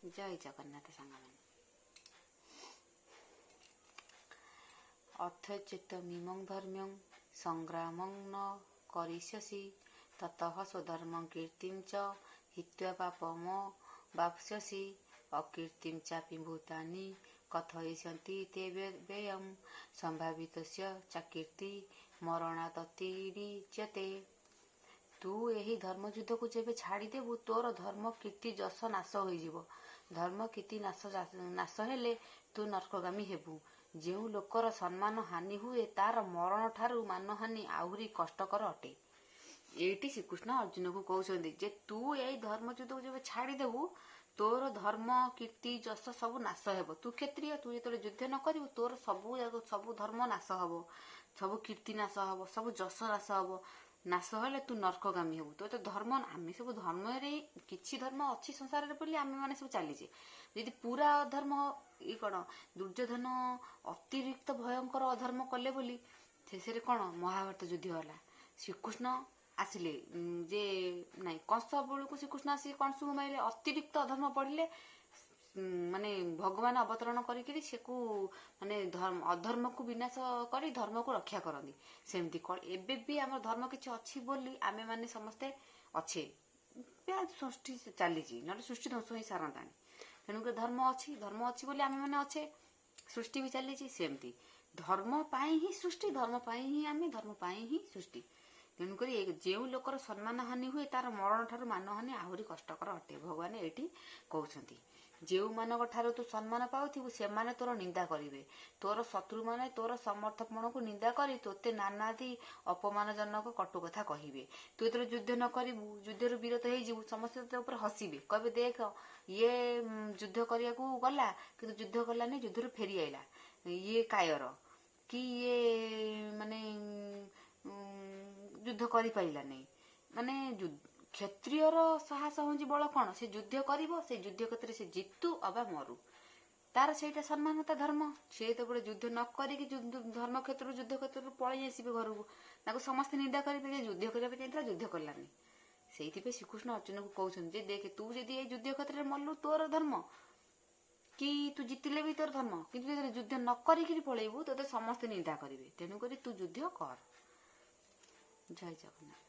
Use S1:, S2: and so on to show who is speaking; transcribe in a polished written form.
S1: जय जगन्नाथ सांगमान अथ चेतमिमं धर्म्यं संग्रामं न करिष्यसि ततः स्वधर्मं कीर्तिं च हित्वा पापम वाप्स्यसि अकीर्तिं चापि भूतानि कथयिष्यन्ति ते व्ययं संभावितस्य चाकीर्ति मरणादतिरिच्यते। तू यही धर्म युद्ध को जेबे छाड़ी देबू तोर धर्म कीर्ति जस नाश होइजिवो। धर्म कीर्ति नाश हेले तू नरकगामी हेबू। जेउ लोकर सम्मान हानि हुए तार मरण ठारू मानहानि आहुरी कष्टकर अटे। एटी श्रीकृष्ण अर्जुन को कहते जे तू यही धर्म युद्ध को जेबे छाड़ी देबू तोर धर्म कीर्ति जस सब नाश हेबो। तू क्षत्रिय तू जो युद्ध न करू तोर सब धर्म नाश हबो, सब कीर्ति नाश हबो, सब जस नाश हबो। नाश हेले तू नरकगामी हेबू। तो धर्म आम सब धर्म किसी धर्म अच्छी संसार बोली आम मैंने सब चलीजे। यदि पूरा अधर्म ये कौन दुर्योधन अतिरिक्त भयंकर अधर्म कले बोली शेष कौन महाभारत युद्ध है। श्रीकृष्ण आसिले जे नाई कंस बेलू को श्रीकृष्ण आस कंस को मारे अतिरिक्त अधर्म पढ़ले माने भगवान अवतरण करी से माने अधर्म को विनाश करी धर्म को रक्षा करती। सेमती एबे भी आम धर्म किसी अच्छी बोली आमे माने समस्ते अच्छे सृष्टि चली ना सृष्टि ध्वंस ही सारता। तेणुक धर्म अच्छी बोली आमे माने अच्छे सृष्टि भी चली। सेमती धर्म पाई ही सृष्टि, धर्म पाई ही आमे, धर्म पाई ही सृष्टि। तेणुक जो लोकर सम्मान हानि हुए तार मरण ठारू मानहानि आहुरी कष्टकर अटे। भगवान एटी कहते जो मान ठारू तू सम्मान पाउथिबु से माने तोर निंदा करिवे। तोर शत्रु माने तोर समर्थपण को निंदा करी तोते नानादि अपमानजनक कटु कथा कहिबे। तू तो युद्ध न करिबु, युद्धरु विरत होइजिबु, समस्त तो ऊपर हसिबे, कहबे देख ये युद्ध करिया को गला किंतु युद्ध कलानी, युद्धरु फेरी आइला, ये कायर कि ये माने युद्ध करि पाइला नहीं। माने क्षत्रियर साहस हूँ बल कौन से युद्ध करिवो, से युद्ध क्षेत्र से जितु अबा मरु तार सेटा सम्मानता धर्म। से तो गोटे युद्ध न करी धर्म क्षेत्र युद्ध क्षेत्र पलि आसबे घर को समस्ते निंदा करेंगे युद्ध करने युद्ध कलानी। से श्रीकृष्ण अर्जुन को कहते देख तू जदि युद्ध क्षेत्र में मल्लु तोर धर्म कि तू जितिले भी तोर धर्म, किंतु युद्ध न करी पलैबू तो समस्ते निंदा करेंगे। तेणुक तू युद्ध कर। जय जगन्नाथ।